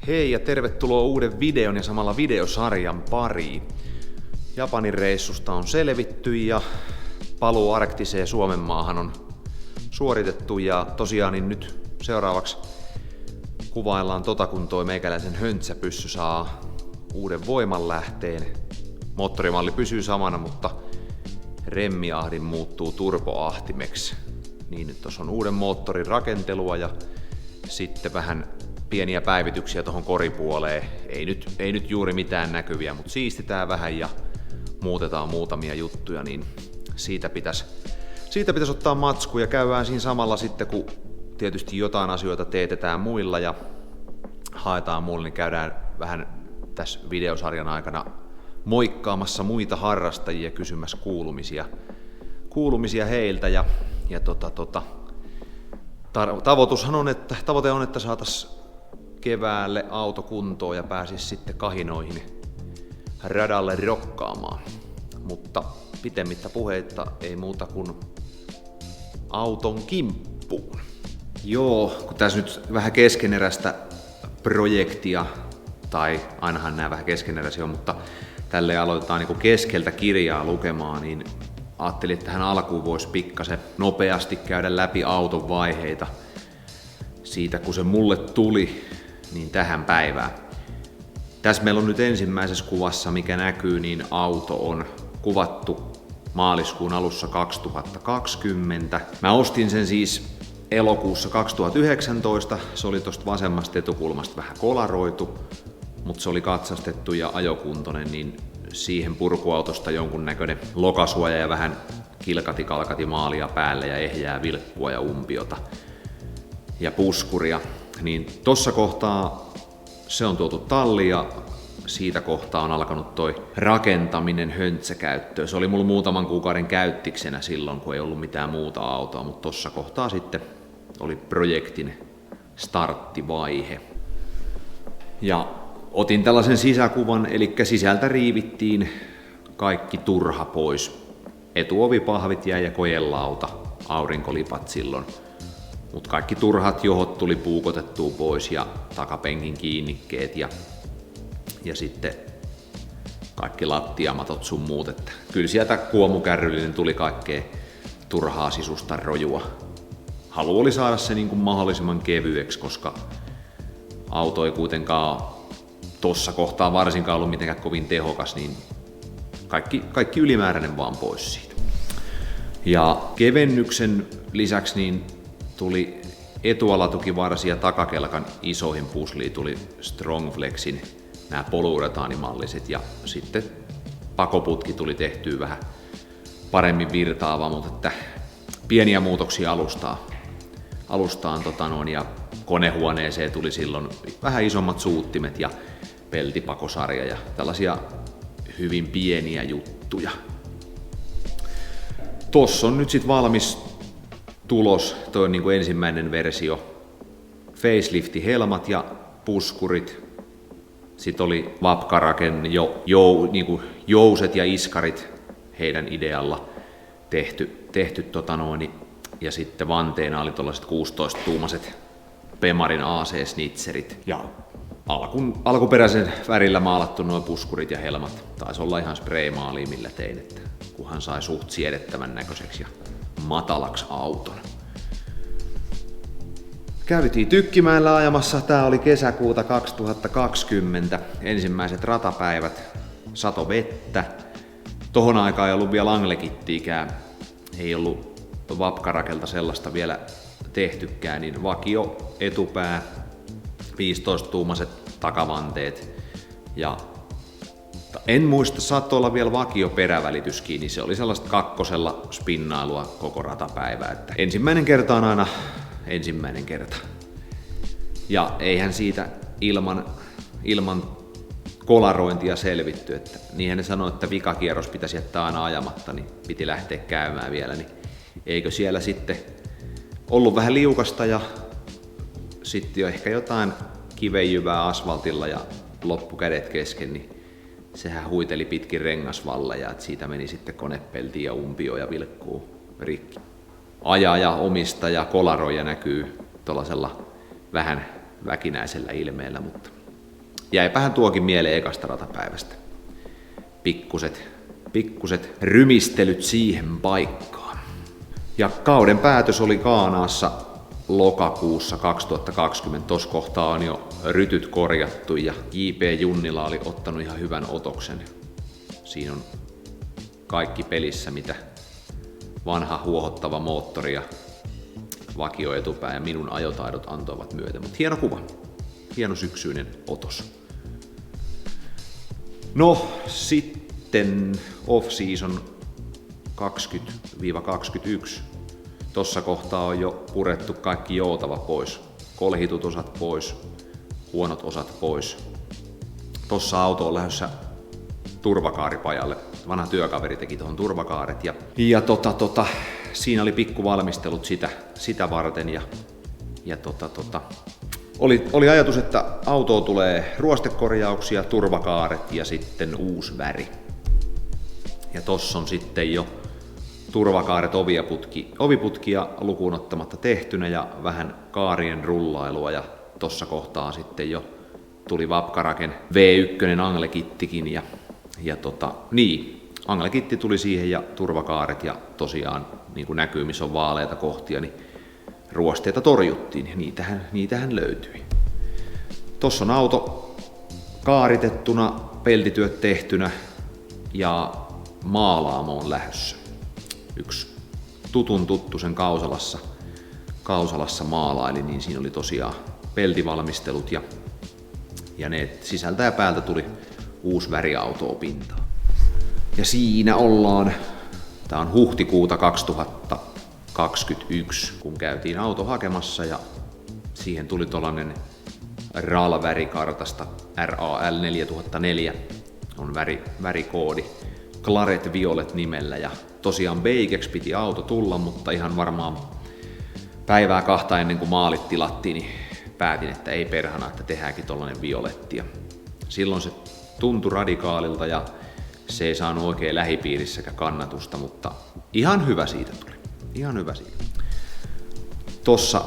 Hei ja tervetuloa uuden videon ja samalla videosarjan pariin. Japanin reissusta on selvitty ja paluu arktiseen Suomenmaahan on suoritettu ja tosiaan niin nyt seuraavaksi kuvaillaan kun toi meikäläisen höntsäpyssy saa uuden voimanlähteen. Moottorimalli pysyy samana, mutta remmiahdin muuttuu turboahtimeksi. Niin nyt tuossa on uuden moottorin rakentelua ja sitten vähän pieniä päivityksiä tuohon koripuoleen. Ei nyt juuri mitään näkyviä, mutta siistitään vähän ja muutetaan muutamia juttuja, niin siitä pitäisi ottaa matsku ja käydään siinä samalla sitten, kun tietysti jotain asioita teetetään muilla ja haetaan muille, niin käydään vähän tässä videosarjan aikana moikkaamassa muita harrastajia, kysymässä kuulumisia heiltä ja tavoite on, että saataisiin keväälle auto kuntoon ja pääsisi sitten kahinoihin radalle rokkaamaan. Mutta pitemmittä puheitta ei muuta kuin auton kimppuun. Joo, kun tässä nyt vähän keskeneräistä projektia, tai ainahan nämä vähän keskeneräisiä on, mutta tälle aloitetaan niin kuin keskeltä kirjaa lukemaan, niin ajattelin, että tähän alkuun voisi pikkasen nopeasti käydä läpi auton vaiheita siitä, kun se mulle tuli, niin tähän päivään. Tässä meillä on nyt ensimmäisessä kuvassa, mikä näkyy, niin auto on kuvattu maaliskuun alussa 2020. Mä ostin sen siis elokuussa 2019. Se oli tuosta vasemmasta etukulmasta vähän kolaroitu, mutta se oli katsastettu ja ajokuntoinen, niin siihen purkuautosta jonkunnäköinen lokasuoja ja vähän kilkati maalia päälle ja ehjää vilkkua ja umpiota ja puskuria. Niin tossa kohtaa se on tuotu talliin ja siitä kohtaa on alkanut toi rakentaminen höntsäkäyttöön. Se oli mulla muutaman kuukauden käyttiksenä silloin, kun ei ollut mitään muuta autoa, mutta tossa kohtaa sitten oli projektin starttivaihe. Ja otin tällaisen sisäkuvan, eli sisältä riivittiin kaikki turha pois. Etuovipahvit jäi ja kojelauta, aurinkolipat silloin. Mutta kaikki turhat johot tuli puukotettua pois ja takapenkin kiinnikkeet ja sitten kaikki lattiamatot sun muut. Että kyllä sieltä kuomukärryllinen tuli kaikkea turhaa sisusta rojua. Halu oli saada se niin kuin mahdollisimman kevyeksi, koska auto ei kuitenkaan tossa kohtaa varsinkaan ollut mitenkään kovin tehokas, niin kaikki ylimääräinen vaan pois siitä. Ja kevennyksen lisäksi niin tuli etualatukivarsi ja takakelkan isoihin pusliin tuli Strongflexin nämä poluuretaanimalliset ja sitten pakoputki tuli tehtyä vähän paremmin virtaava, mutta että pieniä muutoksia alustaan ja konehuoneeseen tuli silloin vähän isommat suuttimet ja peltipakosarja ja tällaisia hyvin pieniä juttuja. Tossa on nyt sit valmis tulos, toi on niin kuin ensimmäinen versio. Facelifti-helmat ja puskurit. Sitten oli Vapkaraken niin jouset ja iskarit heidän idealla tehty ja sitten vanteena oli tuollaiset 16-tuumaiset Pemarin AC-snitzerit. Ja alkuperäisen värillä maalattu nuo puskurit ja helmat. Taisi olla ihan spraymaalia millä tein, että kunhan sai suht siedettävän näköiseksi ja matalaksi auton. Käytiin Tykkimäellä ajamassa, tää oli kesäkuuta 2020, ensimmäiset ratapäivät, sato vettä. Tohon aikaan ei ollut vielä anglekittiikään, ei ollut Vapkarakelta sellaista vielä tehtykään, niin vakio etupää, 15-tuumaiset takavanteet ja en muista, saattoi olla vielä vakio perävälityskin, niin se oli sellaista kakkosella spinnailua koko ratapäivää. Että ensimmäinen kerta on aina ensimmäinen kerta. Ja eihän siitä ilman kolarointia selvitty, että niinhän ne sanoi, että vikakierros pitäisi jättää aina ajamatta, niin piti lähteä käymään vielä, niin eikö siellä sitten ollut vähän liukasta ja sitten jo ehkä jotain kivenjyvää asfaltilla ja loppukädet kesken, niin sehän huiteli pitkin rengasvalleja, että siitä meni sitten konepeltiin ja umpio ja vilkkuu rikki. Ajaja, omistaja, kolaroija näkyy tuollaisella vähän väkinäisellä ilmeellä, mutta jäipähän tuokin mieleen ekasta ratapäivästä. Pikkuset rymistelyt siihen paikkaan. Ja kauden päätös oli Ghanassa lokakuussa 2020. Tuossa kohtaa on jo rytyt korjattu ja J.P. Junnila oli ottanut ihan hyvän otoksen. Siinä on kaikki pelissä, mitä vanha huohottava moottori ja vakio etupää ja minun ajotaidot antoivat myöten. Mutta hieno kuva, hieno syksyinen otos. No sitten off-season 20-21. Tossa kohtaa on jo purettu kaikki joutava pois. Kolhitut osat pois, huonot osat pois. Tossa auto on lähdössä turvakaaripajalle. Vanha työkaveri teki tuohon turvakaaret ja siinä oli pikkuvalmistelut sitä varten ja oli ajatus, että autoon tulee ruostekorjauksia, turvakaaret ja sitten uusi väri. Ja tossa on sitten jo turvakaaret oviputkia lukuun ottamatta tehtynä ja vähän kaarien rullailua ja tossa kohtaa sitten jo tuli Vapkaraken V1 anglekittikin ja anglekitti tuli siihen ja turvakaaret ja tosiaan niin kuin näkyy missä on vaaleita kohtia niin ruosteita torjuttiin ja niitähän löytyi. Tossa on auto kaaritettuna, peltityöt tehtynä ja maalaamo on lähdössä. Yksi tuttu sen Kausalassa maalaili, niin siinä oli tosiaan peltivalmistelut ja ne sisältä ja päältä tuli uusi väriauto pintaan. Ja siinä ollaan, tää on huhtikuuta 2021, kun käytiin auto hakemassa ja siihen tuli tollanen RAL-värikartasta RAL 4004 on värikoodi. Claret Violet nimellä ja tosiaan Beikeksi piti auto tulla, mutta ihan varmaan päivää kahta ennen kuin maalit tilattiin, niin päätin, että ei perhana, että tehdäänkin tollanen violetti. Ja silloin se tuntui radikaalilta ja se ei saanut oikein lähipiirissäkään kannatusta, mutta ihan hyvä siitä tuli. Ihan hyvä siitä. Tossa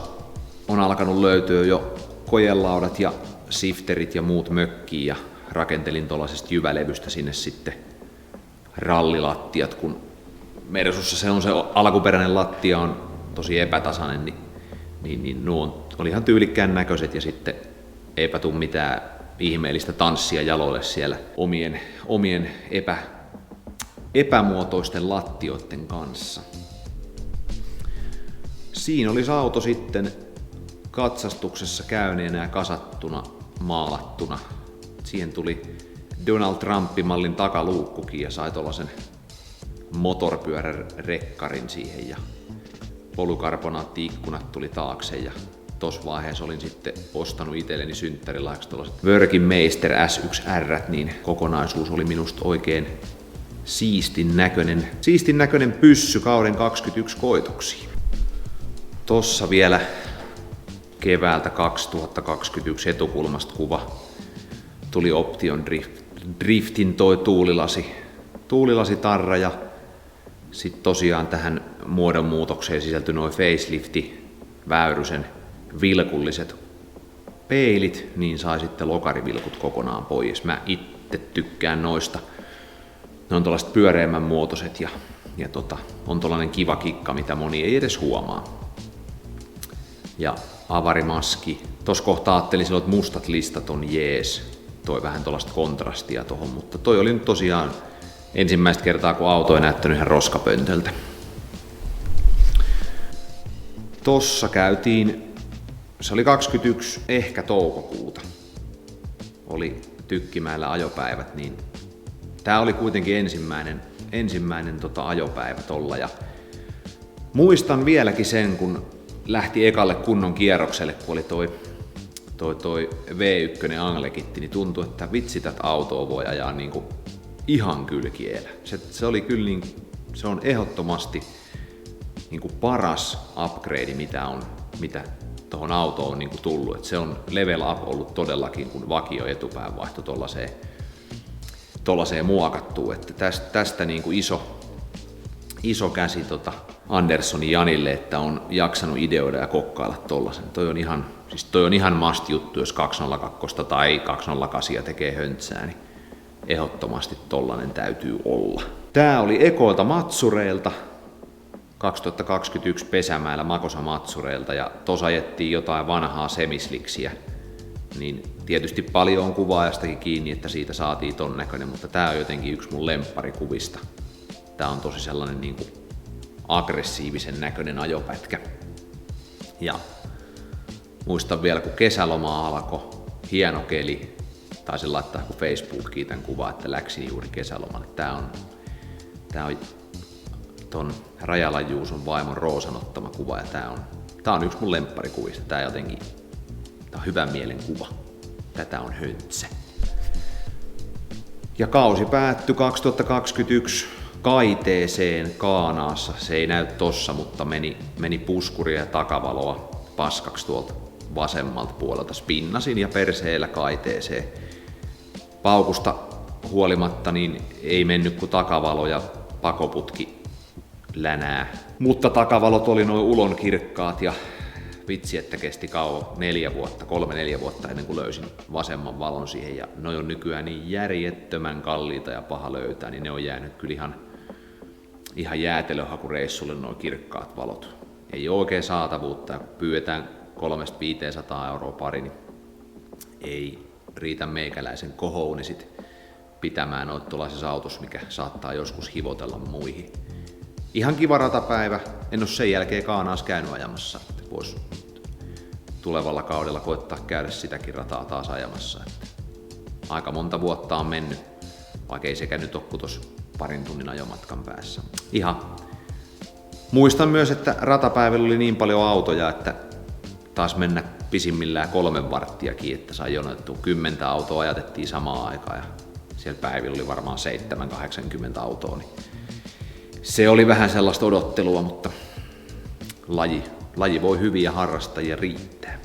on alkanut löytyä jo kojelaudat ja sifterit ja muut mökkiin ja rakentelin tuollaisesta jyvälevystä sinne sitten rallilattiat, kun Mersussa se alkuperäinen lattia on tosi epätasainen, niin nuo oli ihan tyylikkään näköiset ja sitten eipä tule mitään ihmeellistä tanssia jaloille siellä omien epämuotoisten lattioiden kanssa. Siinä oli se auto sitten katsastuksessa käyneenä ja kasattuna, maalattuna. Siihen tuli Donald Trump-mallin takaluukkukin ja sai tuollaisen motorpyörärekkarin siihen ja polykarbonaatti-ikkunat tuli taakse ja tossa vaiheessa olin sitten ostanut itselleni synttärilahjaksi tuollaiset Working Meister S1R, niin kokonaisuus oli minusta oikein siistin näköinen pyssy kauden 21 koitoksiin. Tossa vielä keväältä 2021 etukulmasta kuva. Tuli Option Driftin toi tuulilasitarra ja sitten tosiaan tähän muodonmuutokseen sisältyi noin facelifti, väyrysen vilkulliset peilit, niin sai sitten lokarivilkut kokonaan pois. Mä itse tykkään noista. Ne on tuollaiset pyöreämmän muotoiset ja on tuollainen kiva kikka, mitä moni ei edes huomaa. Ja avarimaski. Tuossa kohtaa ajattelin silloin, että mustat listat on jees. Toi vähän tuollaista kontrastia tohon, mutta toi oli nyt tosiaan ensimmäistä kertaa, kun auto ei näyttänyt ihan roskapöntöltä. Tossa käytiin, se oli 21 ehkä toukokuuta. Oli Tykkimäellä ajopäivät, niin tää oli kuitenkin ensimmäinen ajopäivä tolla. Ja muistan vieläkin sen, kun lähti ekalle kunnon kierrokselle, kun oli toi V1 anglekitti, niin tuntui, että vitsi, tätä autoa voi ajaa niinku ihan kylkielä. Se oli kyllä se on ehdottomasti niinku paras upgrade, mitä tuohon autoon on niinku tullut. Et se on level up ollut todellakin, kun vakio etupään vaihto tollaiseen muokattuun. Että tästä niinku iso käsi Anderssonin Janille, että on jaksanut ideoida ja kokkailla tollasen. Toi on ihan Siis toi on ihan must-juttu, jos 202 tai 208 tekee höntsää, niin ehdottomasti tollanen täytyy olla. Tää oli ekoilta Matsureilta, 2021 Pesämäellä Makosa Matsureilta, ja tuossa ajettiin jotain vanhaa semisliksiä. Niin tietysti paljon on kuvaajastakin kiinni, että siitä saatiin ton näköinen, mutta tää on jotenkin yksi mun lempparikuvista. Tää on tosi sellainen niin kuin aggressiivisen näköinen ajopätkä. Ja muistan vielä, kun kesäloma alkoi, hieno keli, taisin laittaa kun Facebookiin tämän kuvan, että läksin juuri kesälomalle. Tää on ton Rajalan Juuson vaimon Roosan ottama kuva, ja tää on yksi mun lempparikuvista. Tää on hyvän mielen kuva. Tätä on höntsä. Ja kausi päättyi 2021 Kaiteeseen Kaanaassa. Se ei näy tossa, mutta meni puskuria ja takavaloa paskaksi tuolta vasemmalta puolelta. Spinnasin ja perseellä Kaiteeseen. Paukusta huolimatta niin ei mennyt kuin takavalo ja pakoputki länää. Mutta takavalot oli noin ulon kirkkaat ja vitsi, että kesti kauan 3-4 vuotta ennen kuin löysin vasemman valon siihen. Ja ne on nykyään niin järjettömän kalliita ja paha löytää, niin ne on jäänyt kyllä ihan jäätelöhakureissulle nuo kirkkaat valot. Ei ole oikein saatavuutta, kun pyydetään 300-500 euroa pari, niin ei riitä meikäläisen kohouni sit pitämään noita tuollaisessa autossa, mikä saattaa joskus hivotella muihin. Ihan kiva ratapäivä, en ole sen jälkeen Kaanaas käynyt ajamassa. Voisi tulevalla kaudella koittaa käydä sitäkin rataa taas ajamassa. Aika monta vuotta on mennyt, vaikka ei sekä nyt ole kuin tuossa parin tunnin ajomatkan päässä. Ihan. Muistan myös, että ratapäivällä oli niin paljon autoja, että taas mennä pisimmillään 3 varttiakin, että sai jonotettua 10 autoa, ajatettiin samaan aikaan. Ja siellä päivillä oli varmaan 7-80 autoa. Niin se oli vähän sellaista odottelua, mutta laji voi hyviä harrastajia riittää.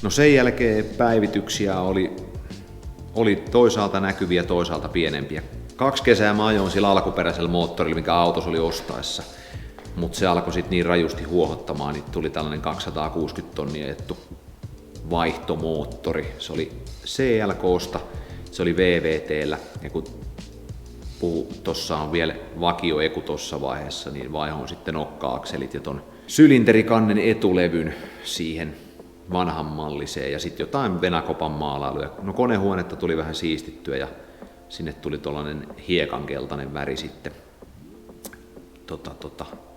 No sen jälkeen päivityksiä oli toisaalta näkyviä, toisaalta pienempiä. 2 kesää mä ajoin sillä alkuperäisellä moottorilla, mikä autos oli ostaessa. Mutta se alkoi sitten niin rajusti huohottamaan, niin tuli tällainen 260 tonnia ajettu vaihtomoottori. Se oli CLK:sta, se oli VVT:llä. Ja kun tossa on vielä vakio eku tossa vaiheessa, niin vaihoin sitten nokka-akselit ja ton sylinterikannen etulevyn siihen vanhan malliseen ja sitten jotain Venakopan maalailuja. No konehuonetta tuli vähän siistittyä ja sinne tuli tollanen hiekankeltainen väri sitten.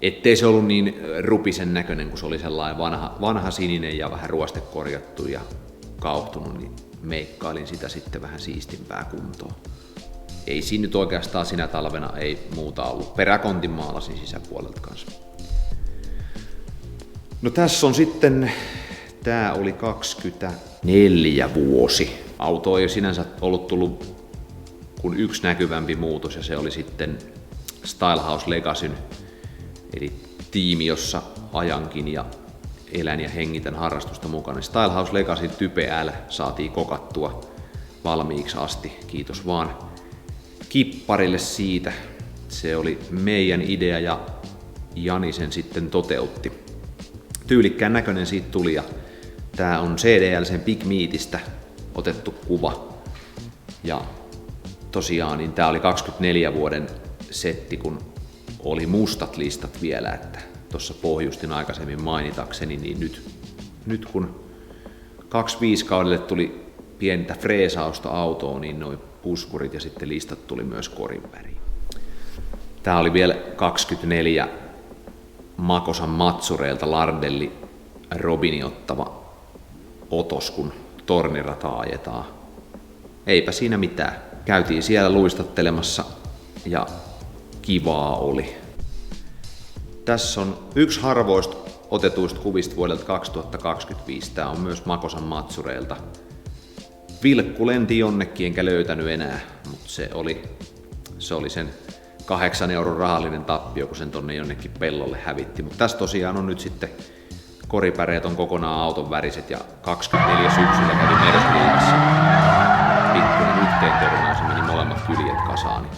Ettei se ollut niin rupisen näköinen, kun se oli sellainen vanha sininen ja vähän ruostekorjattu ja kauhtunut, niin meikkailin sitä sitten vähän siistimpää kuntoon. Ei siinä nyt oikeastaan sinä talvena ei muuta ollut. Peräkontin maalasin sisäpuolelta kanssa. No tässä on sitten, tää oli 24 vuosi. Auto ei sinänsä ollut tullut kuin yksi näkyvämpi muutos ja se oli sitten Stylehouse Legacyn, eli tiimi, jossa ajankin ja elän ja hengitän harrastusta mukana. Stylehouse Legacy Type L saatiin kokattua valmiiksi asti, kiitos vaan Kipparille siitä. Se oli meidän idea ja Jani sen sitten toteutti. Tyylikkään näköinen siitä tuli ja tää on CDL:n Big Meatistä otettu kuva. Ja tosiaan niin tää oli 24 vuoden setti, kun oli mustat listat vielä, että tuossa pohjustin aikaisemmin mainitakseni, niin nyt kun 25 kaudelle tuli pientä freesausta autoon, niin noi puskurit ja sitten listat tuli myös korin väriin. Tää oli vielä 24 Makosan Matsureilta Lardelli Robini ottava otos, kun tornirataa ajetaan. Eipä siinä mitään. Käytiin siellä luistattelemassa ja kivaa oli. Tässä on yksi harvoista otetuista kuvista vuodelta 2025. Tää on myös Makosan Matsureilta. Vilkku lenti jonnekin enkä löytänyt enää, mutta se oli sen 8 euron rahallinen tappio, kun sen tonne jonnekin pellolle hävitti. Mutta tässä tosiaan on nyt sitten koripäreet on kokonaan auton väriset ja 24 syksyllä kävi Mersuliigassa. Pikkuinen yhteen törmäys ja meni molemmat kyljet kasaan, niin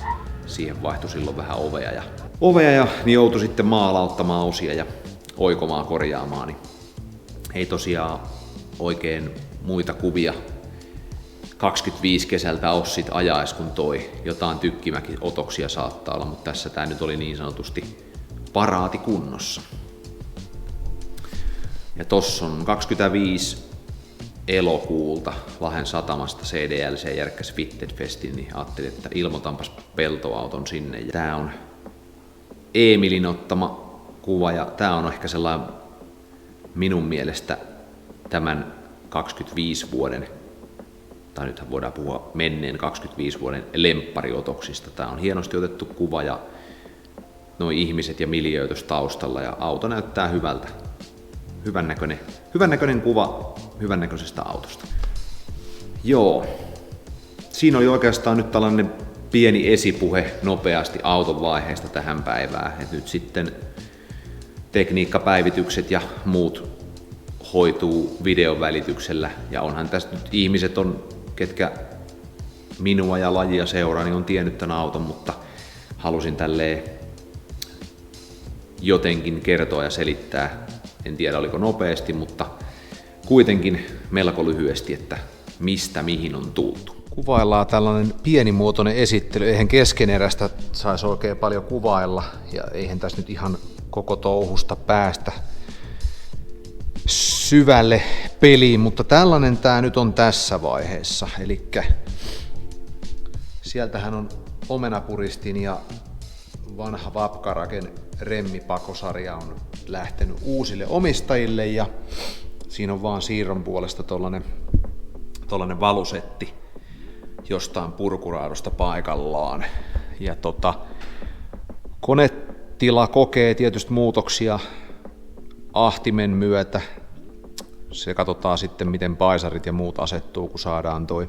siihen vaihtui silloin vähän ovea ja niin joutui sitten maalauttamaan osia ja oikomaan korjaamaan. Niin Ei tosiaan oikein muita kuvia 25 kesältä ole sit ajais kun toi. Jotain tykkimäki-otoksia saattaa olla, mutta tässä tää nyt oli niin sanotusti paraatikunnossa. Ja tossa on 25 elokuulta Lahden satamasta CDLC järkkäs Fitted Festin, niin ajattelin, että ilmoitanpas peltoauton sinne. Ja tää on Emilin ottama kuva ja tää on ehkä sellainen minun mielestä tämän 25 vuoden, tai nythän voidaan puhua menneen 25 vuoden lemppariotoksista. Tää on hienosti otettu kuva ja noi ihmiset ja miljöötös taustalla ja auto näyttää hyvältä. Hyvän näköinen kuva hyvän näköisestä autosta. Joo, siinä oli oikeastaan nyt tällainen pieni esipuhe nopeasti auton vaiheesta tähän päivään. Et nyt sitten tekniikkapäivitykset ja muut hoituu videon välityksellä. Ja onhan tässä nyt ihmiset, ketkä minua ja lajia seuraa, niin on tiennyt tämän auton, mutta halusin tälleen jotenkin kertoa ja selittää. En tiedä oliko nopeasti, mutta kuitenkin melko lyhyesti, että mistä mihin on tultu. Kuvaillaan tällainen pienimuotoinen esittely. Eihän keskeneräistä saisi oikein paljon kuvailla ja eihän tässä nyt ihan koko touhusta päästä syvälle peliin, mutta tällainen tämä nyt on tässä vaiheessa. Elikkä sieltähän on omenapuristin ja vanha Vapkaraken remmipakosarja on lähtenyt uusille omistajille ja siinä on vaan siirron puolesta tollanen valusetti jostain purkuraadosta paikallaan. Ja konetila kokee tietysti muutoksia ahtimen myötä. Se katsotaan sitten miten paisarit ja muut asettuu, kun saadaan toi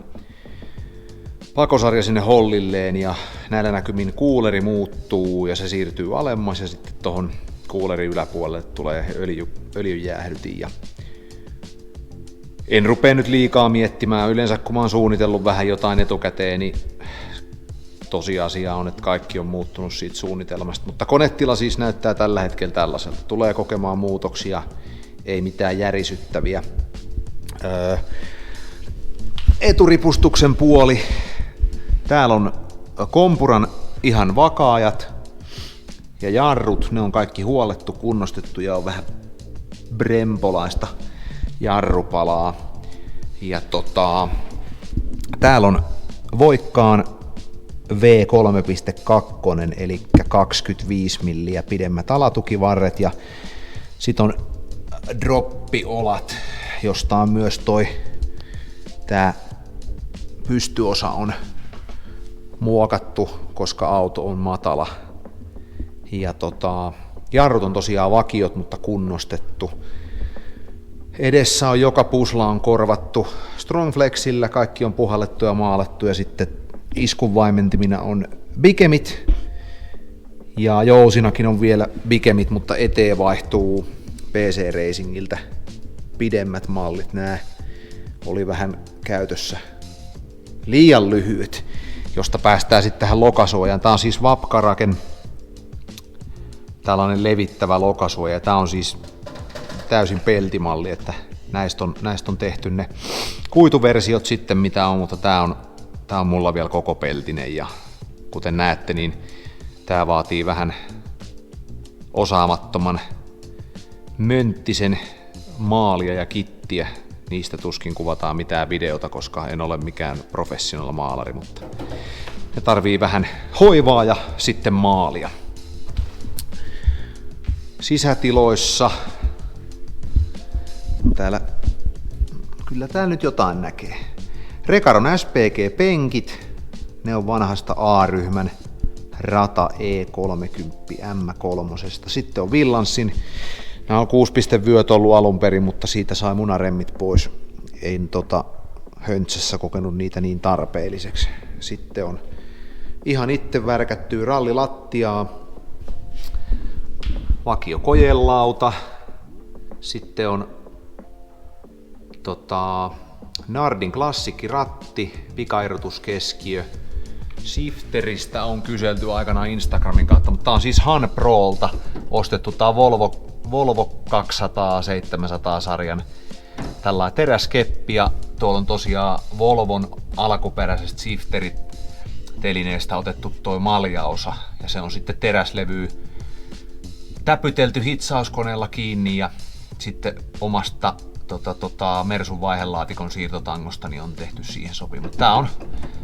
pakosarja sinne hollilleen ja näillä näkymin kuuleri muuttuu ja se siirtyy alemmas ja sitten tohon kuulerin yläpuolelle tulee öljyjäähdytin. Ja en rupea nyt liikaa miettimään, yleensä kun mä oon suunnitellut vähän jotain etukäteen, niin tosiasia on, että kaikki on muuttunut siitä suunnitelmasta, mutta konetila siis näyttää tällä hetkellä tällaiselta. Tulee kokemaan muutoksia, ei mitään järisyttäviä. Eturipustuksen puoli. Täällä on kompuran ihan vakaajat ja jarrut, ne on kaikki huollettu, kunnostettu ja on vähän brempolaista jarrupalaa. Ja täällä on Voikkaan V3.2 eli 25 milliä pidemmät alatukivarret ja sit on droppiolat, josta on myös tää pystyosa on muokattu, koska auto on matala. Ja jarrut on tosiaan vakiot, mutta kunnostettu. Edessä on joka pusla on korvattu Strongflexillä, kaikki on puhallettu ja maalattu ja sitten iskunvaimentimina on bikemit ja jousinakin on vielä bikemit, mutta eteen vaihtuu PC Racingiltä pidemmät mallit. Nämä oli vähän käytössä liian lyhyet, josta päästään sitten tähän lokasuojaan. Tämä on siis Vapkaraken tällainen levittävä lokasuoja. Tämä on siis täysin peltimalli, että näistä on tehty ne kuituversiot sitten mitä on, mutta tämä on mulla vielä koko peltinen ja kuten näette, niin tämä vaatii vähän osaamattoman mönttisen maalia ja kittiä. Niistä tuskin kuvataan mitään videota, koska en ole mikään professional maalari, mutta ne tarvii vähän hoivaa ja sitten maalia. Sisätiloissa kyllä täällä nyt jotain näkee. Rekaron SPG-penkit, ne on vanhasta A-ryhmän Rata E30 M3. Sitten on Villanssin, nämä on 6 vyöt ollut alun perin, mutta siitä sai munaremmit pois. En höntsässä kokenut niitä niin tarpeelliseksi. Sitten on ihan itse värkättyä rallilattiaa, vakio kojelauta, sitten on Nardin klassikkiratti, pikairrotuskeskiö. Shifteristä on kyselty aikanaan Instagramin kautta, mutta tää on siis Han Prolta ostettu. Tää on Volvo Volvo 200-700 sarjan tällainen teräskeppi ja tuolla on tosiaan Volvon alkuperäisestä Shifterit-telineestä otettu toi maljaosa ja se on sitten teräslevy täpytelty hitsaauskoneella kiinni ja sitten omasta Mersun vaihelaatikon siirtotangosta niin on tehty siihen sopimus.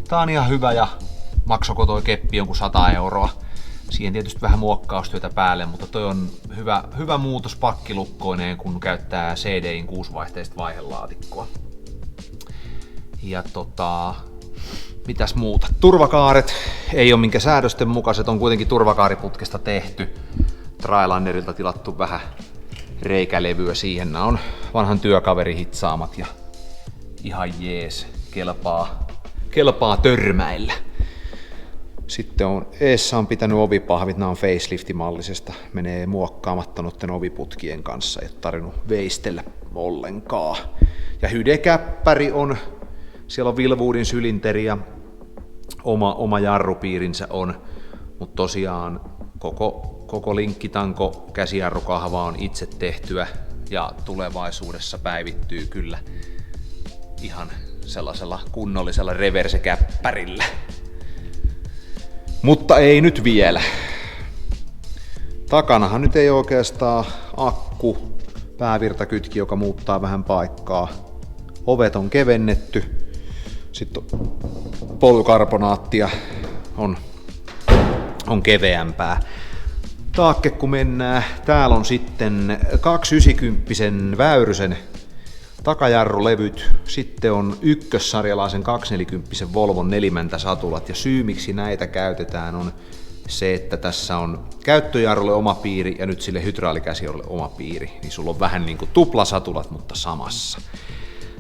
Tää on ihan hyvä ja maksoko toi keppi jonkun 100 €. Siihen tietysti vähän muokkaustyötä päälle, mutta toi on hyvä muutos pakkilukkoineen, kun käyttää CDIn 6-vaihteista vaihelaatikkoa. Ja mitäs muuta? Turvakaaret ei ole minkä säädösten mukaiset, on kuitenkin turvakaariputkesta tehty. Trailanderilta tilattu vähän reikälevyä siihen. Nämä on vanhan työkaverin hitsaamat ja ihan jees, kelpaa törmäillä. Sitten eessä on pitänyt ovipahvit, nämä on faceliftimallisesta, menee muokkaamatta noiden oviputkien kanssa, ei ole tarvinnut veistellä ollenkaan. Ja hydekäppäri on, siellä on Wilwoodin sylinteri ja oma jarrupiirinsä on, mutta tosiaan koko linkkitanko käsijarrukahva on itse tehtyä ja tulevaisuudessa päivittyy kyllä ihan sellaisella kunnollisella reverse-käppärillä. Mutta ei nyt vielä. Takanahan nyt ei oikeastaan akku, päävirtakytki, joka muuttaa vähän paikkaa. Ovet on kevennetty. Sitten polykarbonaattia on keveämpää. Taakke kun mennään, täällä on sitten 290 Väyrysen takajarrulevyt, sitten on ykkössarjalaisen 240 Volvon nelimäntäsatulat ja syy miksi näitä käytetään on se, että tässä on käyttöjarrulle oma piiri ja nyt sille hydraalikäsijarrulle oma piiri, niin sulla on vähän niin kuin tuplasatulat, mutta samassa.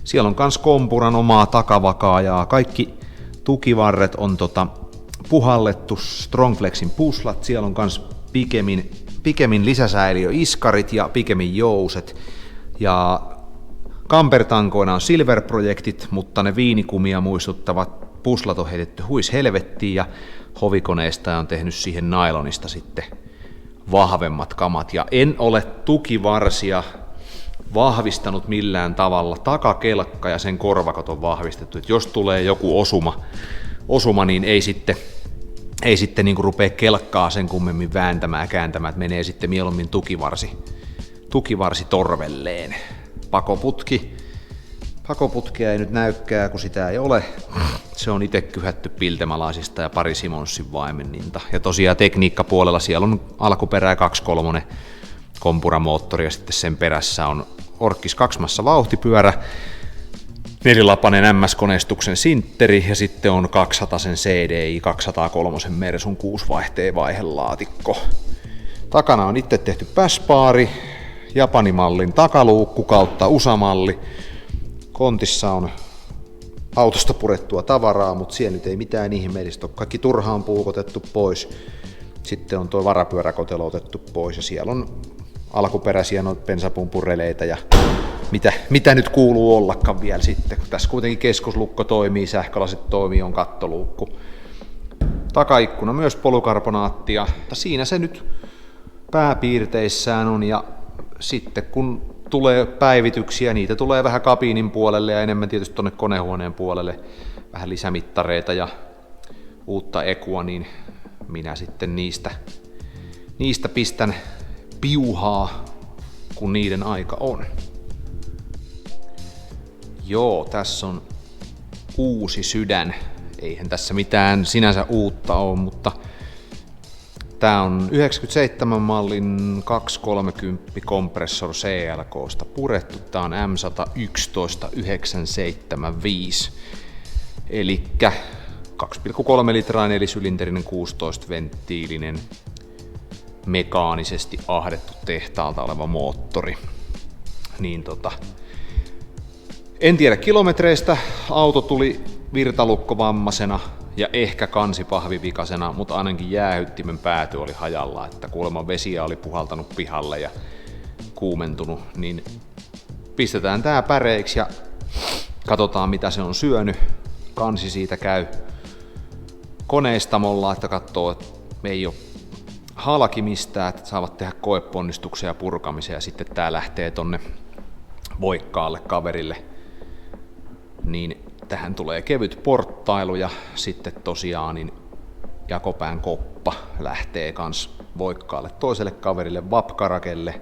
Siellä on kans kompuran omaa takavakaajaa, kaikki tukivarret on puhallettu Strongflexin puslat, siellä on kans Pikemin lisäsäiliöiskarit ja Pikemin jouset ja kampertankoina on Silver-projektit, mutta ne viinikumia muistuttavat puslat on heitetty huis helvettiin ja hovikoneista on tehnyt siihen nailonista sitten vahvemmat kamat. Ja en ole tukivarsia vahvistanut millään tavalla. Takakelkka ja sen korvakot on vahvistettu. Et jos tulee joku osuma niin ei sitten niin kuin rupea kelkkaa sen kummemmin vääntämään ja kääntämään, että menee sitten mieluummin tukivarsi torvelleen. Pakoputkea ei nyt näykää, kun sitä ei ole. Se on itse kyhätty Piltemalaisista ja pari Simonssin vaimenninta. Ja tosiaan tekniikkapuolella siellä on alkuperä 2.3 kompuramoottori ja sitten sen perässä on Orkkis 2-massa vauhtipyörä, 4-lapainen MS-koneistuksen sintteri ja sitten on 200 CDI 203 Mersun 6-vaihteen vaihelaatikko. Takana on itse tehty päspaari, Japanimallin takaluukku kautta USA-malli. Kontissa on autosta purettua tavaraa, mutta siellä nyt ei mitään ihmeellistä ole. Kaikki turhaan puukotettu pois. Sitten on tuo varapyöräkotelo otettu pois ja siellä on alkuperäisiä bensapumpureleitä ja mitä nyt kuuluu ollakaan vielä sitten. Kun tässä kuitenkin keskuslukko toimii, sähkölasit toimii, on kattoluukku. Takaikkuna myös polykarbonaattia. Siinä se nyt pääpiirteissään on ja sitten kun tulee päivityksiä, niitä tulee vähän kabiinin puolelle ja enemmän tietysti tuonne konehuoneen puolelle, vähän lisämittareita ja uutta ekua, niin minä sitten niistä pistän piuhaa, kun niiden aika on. Joo, tässä on uusi sydän. Eihän tässä mitään sinänsä uutta ole, mutta tää on 97 mallin 230 kompressor CLK:sta purettu. Tää on M111 975. Elikkä 2,3 litrainen eli sylinterinen 16-venttiilinen mekaanisesti ahdettu tehtaalta oleva moottori. Niin en tiedä kilometreistä, auto tuli virtalukkovammasena ja ehkä kansipahvivikasena, mutta ainakin jäähyttimen pääty oli hajalla, että kuulemma vesiä oli puhaltanut pihalle ja kuumentunut, niin pistetään tää päreiksi ja katsotaan mitä se on syönyt. Kansi siitä käy koneistamolla, että katsoo, että ei ole halkimista, että saavat tehdä koeponnistuksia ja purkamisia ja sitten tää lähtee tonne voikkaalle kaverille. Niin tähän tulee kevyt porttailu ja sitten tosiaan niin jakopään koppa lähtee kans voikkaalle toiselle kaverille Vapkarakelle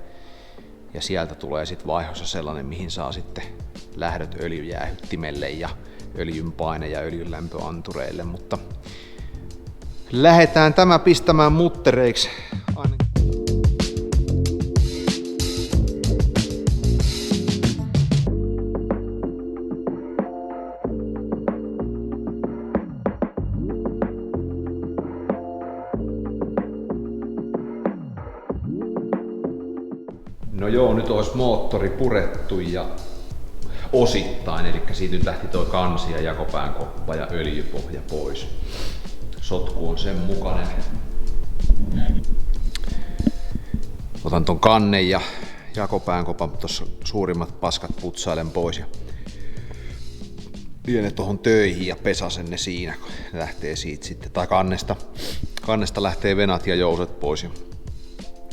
ja sieltä tulee sitten vaihossa sellainen, mihin saa sitten lähdöt öljyjäähyttimelle ja öljyn paine- ja öljyn lämpöantureille, mutta lähdetään tämä pistämään muttereiksi. No joo, nyt olisi moottori purettu ja osittain, eli siitä nyt lähti toi kansi ja jakopään koppa ja öljypohja pois. Sotku on sen mukainen. Otan ton kannen ja jakopään kopan tuossa suurimmat paskat putsailen pois ja vien ne tuohon töihin ja pesasen ne siinä, kun ne lähtee siitä sitten. Tai kannesta lähtee venat ja jouset pois ja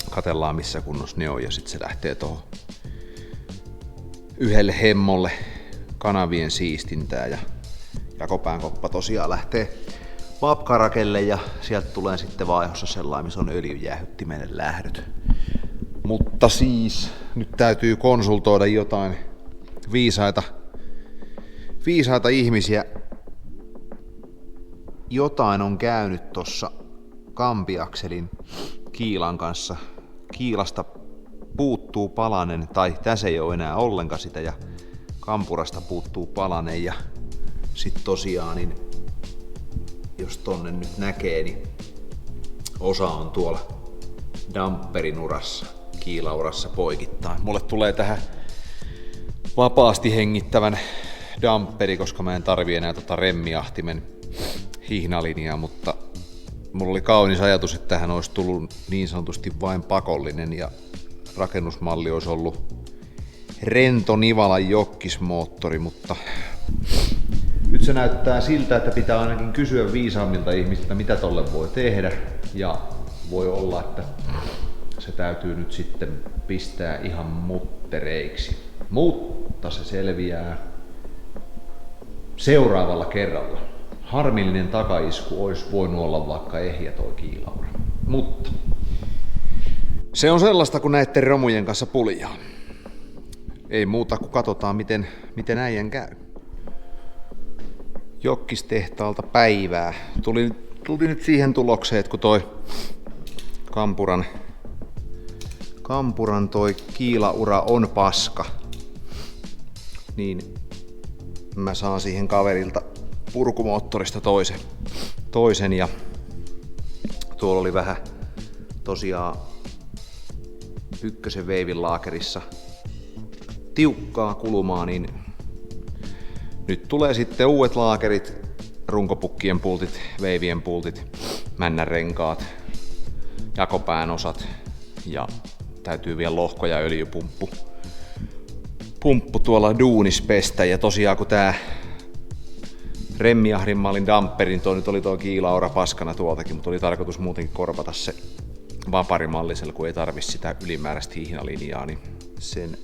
katsellaan missä kunnossa ne on ja sitten se lähtee tuohon yhdelle hemmolle kanavien siistintää ja jakopään koppa tosiaan lähtee Vapkarakelle ja sieltä tulee sitten vaihossa sellainen, missä on öljyjäähyttimelle lähdöt. Mutta siis nyt täytyy konsultoida jotain viisaita ihmisiä. Jotain on käynyt tossa kampiakselin kiilan kanssa. Kiilasta puuttuu palanen, tai tässä ei ole enää ollenkaan sitä, ja kampurasta puuttuu palanen, ja sit tosiaan, niin jos tonne nyt näkee, niin osa on tuolla dampperinurassa, kiilaurassa poikittain. Mulle tulee tähän vapaasti hengittävän dampperi, koska mä en tarvii enää remmiahtimen hihnalinjaa, mutta mulla oli kaunis ajatus, että tähän olisi tullut niin sanotusti vain pakollinen ja rakennusmalli olisi ollut Rento Nivalan jokkismoottori, mutta nyt se näyttää siltä, että pitää ainakin kysyä viisaammilta ihmisiltä, mitä tolle voi tehdä, ja voi olla, että se täytyy nyt sitten pistää ihan muttereiksi, mutta se selviää seuraavalla kerralla. Harmillinen takaisku olisi voinut olla vaikka ehjä toi kiilaura, mutta se on sellaista, kun näitten romujen kanssa puljaa. Ei muuta kuin katsotaan, miten äijän käy. Jokkistehtaalta päivää. Tuli nyt siihen tulokseen, että kun toi kampuran toi kiilaura on paska, niin mä saan siihen kaverilta purkumoottorista toisen ja tuolla oli vähän tosiaan ykkösen veivin laakerissa tiukkaa kulumaa, niin nyt tulee sitten uudet laakerit, runkopukkien pultit, veivien pultit, männänrenkaat, jakopään osat ja täytyy vielä lohko- ja öljypumppu tuolla duunis pestä. Ja tosiaan kun tää remmiahdin mallin damperin, nyt oli tuo kiilaura paskana tuoltakin, mutta oli tarkoitus muutenkin korvata se vaparimallisella, kun ei tarvitse sitä ylimääräistä hihnalinjaa, niin sen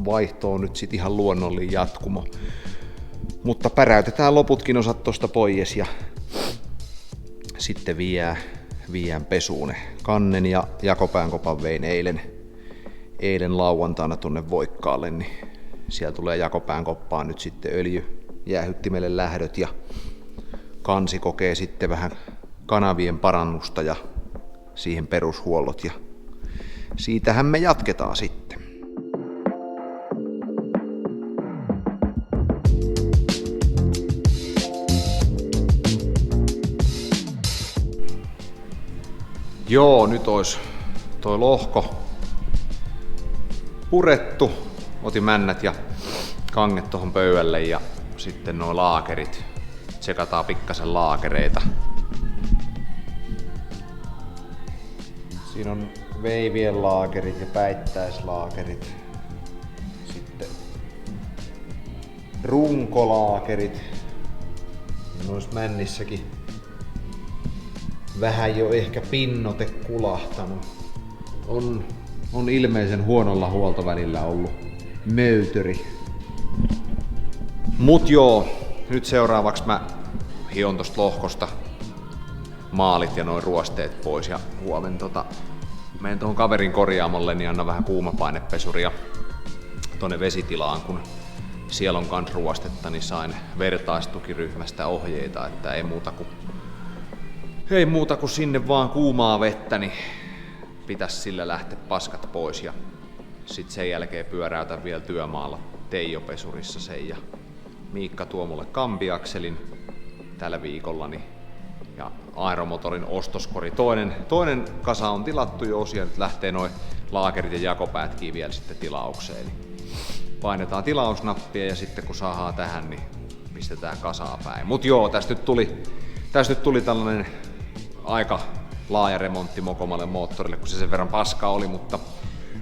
vaihto on nyt sit ihan luonnollinen jatkumo. Mutta päräytetään loputkin osat tosta pois ja sitten viedään pesuun. Kannen ja jakopään kopan vein eilen lauantaina tuonne Voikkaalle, niin siellä tulee jakopään koppaan nyt sitten öljyjäähyttimelle lähdöt ja kansi kokee sitten vähän kanavien parannusta ja siihen perushuollot ja siitähän me jatketaan sitten. Joo, nyt olisi toi lohko purettu. Otin männät ja kanget tuohon pöydälle ja sitten nuo laakerit. Tsekataan pikkasen laakereita. Siinä on veivien laakerit ja päittäislaakerit. Sitten runkolaakerit. Ja noissa männissäkin vähän jo ehkä pinnote kulahtanut. On ilmeisen huonolla huoltovälillä ollut möytöri. Mut joo, nyt seuraavaksi mä hion tosta lohkosta maalit ja noin ruosteet pois ja huomenna menen tuohon kaverin korjaamolle, niin annan vähän kuumapainepesuria tonne vesitilaan, kun siellä on kans ruostetta, niin sain vertaistukiryhmästä ohjeita, että ei muuta kuin sinne vaan kuumaa vettä, niin pitäisi sillä lähteä paskat pois ja sit sen jälkeen pyöräytän vielä työmaalla Teijo-pesurissa sen ja Miikka tuo mulle kampiakselin tällä viikolla ja Aeromotorin ostoskori. Toinen kasa on tilattu jo osia, nyt lähtee noin laakerit ja jakopäätkin vielä sitten tilaukseen. Painetaan tilausnappia ja sitten kun saadaan tähän, niin pistetään kasaa päin. Mut joo, tästä nyt tuli tällainen aika laaja remontti mokomalle moottorille, kun se sen verran paskaa oli, mutta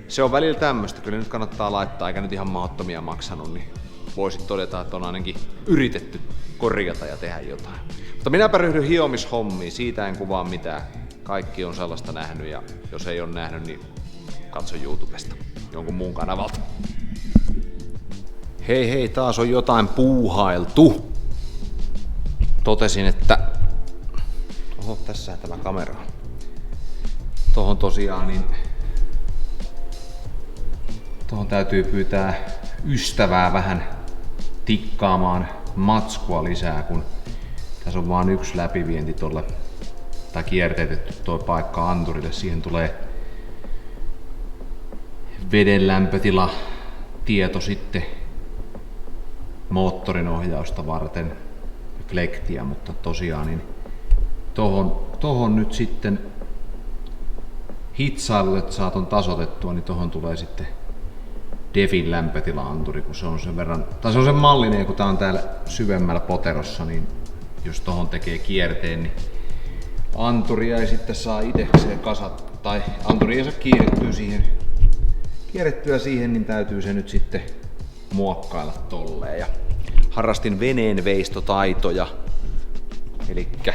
se on välillä tämmöistä. Kyllä nyt kannattaa laittaa, eikä nyt ihan mahdottomia maksanut, niin voisit todeta, että on ainakin yritetty korjata ja tehdä jotain. Mutta minäpä ryhdyn hiomishommiin, siitä en kuvaa mitään. Kaikki on sellaista nähnyt ja jos ei ole nähnyt, niin katso YouTubesta jonkun muun kanavalta. Hei, taas on jotain puuhailtu. Totesin, että oho, tässä tämä kamera on. Tohon tosiaan niin tohon täytyy pyytää ystävää vähän tikkaamaan matskua lisää, kun tässä on vaan yksi läpivienti tolle, tai kierteetetty tuo paikka anturille. Siihen tulee veden lämpötila tieto sitten moottorin ohjausta varten, flektiä, mutta tosiaan niin tohon nyt sitten hitsailut, että saa ton tasoitettua, niin tohon tulee sitten Defin lämpötila-anturi, kun se on sen verran, tai se on sen mallinen, kun tää on täällä syvemmällä poterossa, niin jos tohon tekee kierteen, niin anturia ei sitten saa itsekseen kasat, tai anturi ei saa kierrettyä siihen, niin täytyy se nyt sitten muokkailla tolleen. Ja harrastin veneenveistotaitoja, elikkä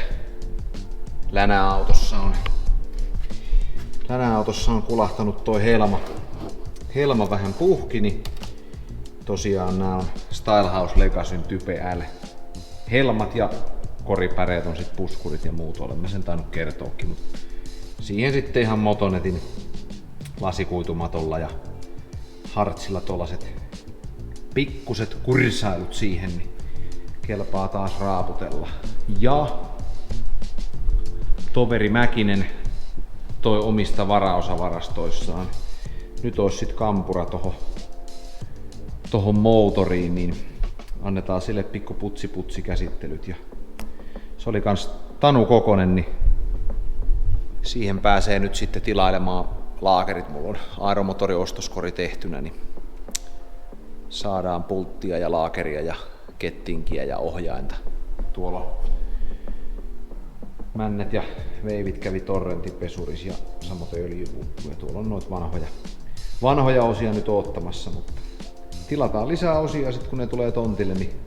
Länäautossa on kulahtanut toi helma vähän puhki, niin tosiaan nämä on Stylehouse Legacyn Type L helmat ja koripäreet on sit puskurit ja muut, olemme sen tainnut kertoakin, mutta siihen sitten ihan Motonetin lasikuitumatolla ja hartsilla tollaset pikkuset kursailut siihen, niin kelpaa taas raaputella. Ja toveri Mäkinen toi omista varaosavarastoissaan. Nyt olisi sit kampura tohon motoriin, niin annetaan sille pikku putsi-käsittelyt. Ja se oli kans Tanu Kokonen, niin siihen pääsee nyt sitten tilailemaan laakerit. Mulla on Aeromotorin ostoskori tehtynä, niin saadaan pulttia ja laakeria ja kettinkiä ja ohjainta. Tuolla männet ja veivit kävi torrentipesuris ja samoin öljypumppuja. Tuolla on noita vanhoja osia nyt oottamassa, mutta tilataan lisää osia sit kun ne tulee tontille, niin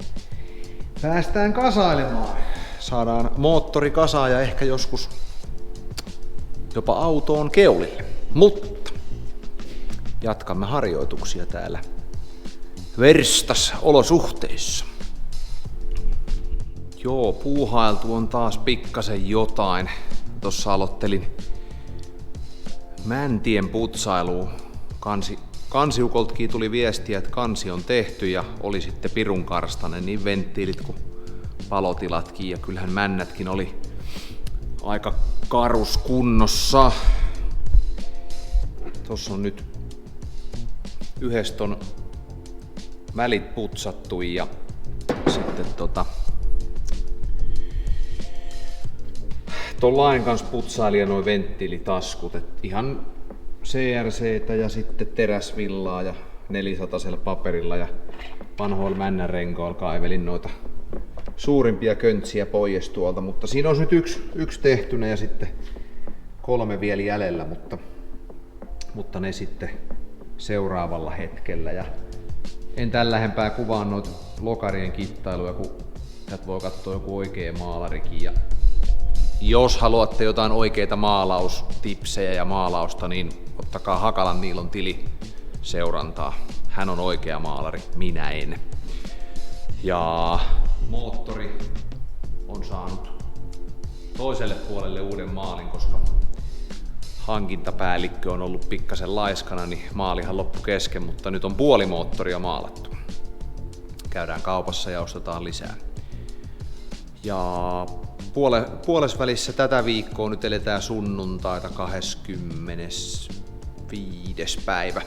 päästään kasailemaan. Saadaan moottori kasaan ja ehkä joskus jopa autoon keulille. Mutta jatkamme harjoituksia täällä verstas-olosuhteissa. Joo, puuhailtu on taas pikkasen jotain. Tossa aloittelin mäntien putsailuun. Kansiukoltakin tuli viestiä, että kansi on tehty ja oli sitten pirun karstanen, niin venttiilit kuin palotilatkin. Ja kyllähän männätkin oli aika karuskunnossa. Tossa on nyt yhdessä on välit putsattu ja sitten ton lain kanssa putsaili ja noin venttiilitaskut. Et ihan CRC:tä ja sitten teräsvillaa ja 400 paperilla ja vanhoilla männänrenkoilla kaivelin noita suurimpia köntsiä pois tuolta, mutta siinä on nyt yksi tehtynä ja sitten 3 vielä jäljellä, mutta ne sitten seuraavalla hetkellä. Ja en tällä lähempää kuvaa noita lokarien kittailuja, kun täältä voi katsoa joku oikea maalarikin ja Jos haluatte jotain oikeita maalaustipsejä ja maalausta, niin ottakaa Hakalan Niilon tili seurantaa. Hän on oikea maalari, minä en. Ja moottori on saanut toiselle puolelle uuden maalin, koska hankintapäällikkö on ollut pikkasen laiskana, niin maalihan loppu kesken, mutta nyt on puoli moottoria maalattu. Käydään kaupassa ja ostetaan lisää. Ja puolesvälissä tätä viikkoa nyt eletään sunnuntaita 25. päivä.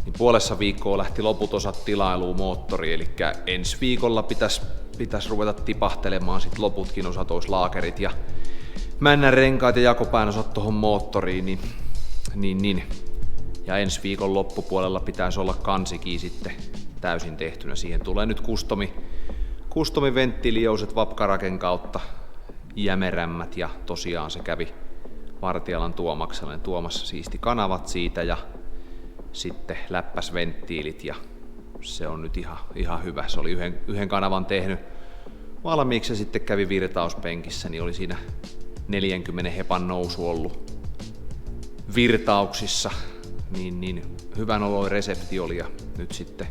Niin puolessa viikkoa lähti loput osat tilailuun moottori, eli ensi viikolla pitäisi ruveta tipahtelemaan sit loputkin osat, olisi laakerit ja männän renkaat ja jakopään osat tuohon moottoriin, niin. Ja ensi viikon loppupuolella pitäisi olla kansikin sitten täysin tehtynä. Siihen tulee nyt custom-venttiilijouset Vapkaraken kautta jämerämmät ja tosiaan se kävi Vartialan Tuomaksella tuomassa siisti kanavat siitä ja sitten läppäsventtiilit ja se on nyt ihan hyvä. Se oli yhden kanavan tehnyt valmiiksi ja sitten kävi virtauspenkissä, niin oli siinä 40 hepan nousu ollut virtauksissa, niin hyvän oloinen resepti oli ja nyt sitten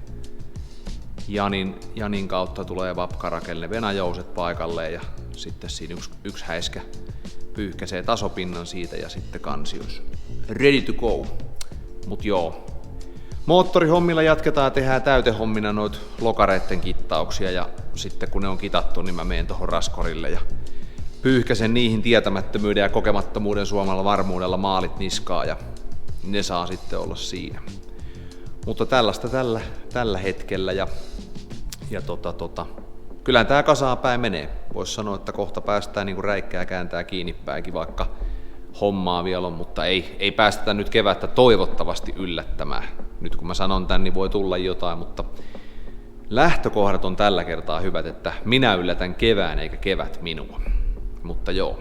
Janin kautta tulee Vapkarakelle venajouset paikalleen ja sitten siinä yksi häiskä pyyhkäisee tasopinnan siitä ja sitten kansi olisi ready to go. Mut joo, moottorihommilla jatketaan ja tehdään täytehommina noit lokareitten kittauksia ja sitten kun ne on kitattu, niin mä menen tohon raskorille ja pyyhkäsen niihin tietämättömyyden ja kokemattomuuden suomalla varmuudella maalit niskaa ja ne saa sitten olla siinä. Mutta tällaista tällä hetkellä ja kyllähän tää kasaa päin menee. Vois sanoa, että kohta päästään niinku räikkää kääntää kiinni päinkin, vaikka hommaa vielä on, mutta ei päästetä nyt kevättä toivottavasti yllättämään. Nyt kun mä sanon tän, niin voi tulla jotain, mutta lähtökohdat on tällä kertaa hyvät, että minä yllätän kevään eikä kevät minua. Mutta joo,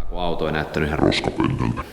kun auto ei näyttänyt ihan roskapöntöltä.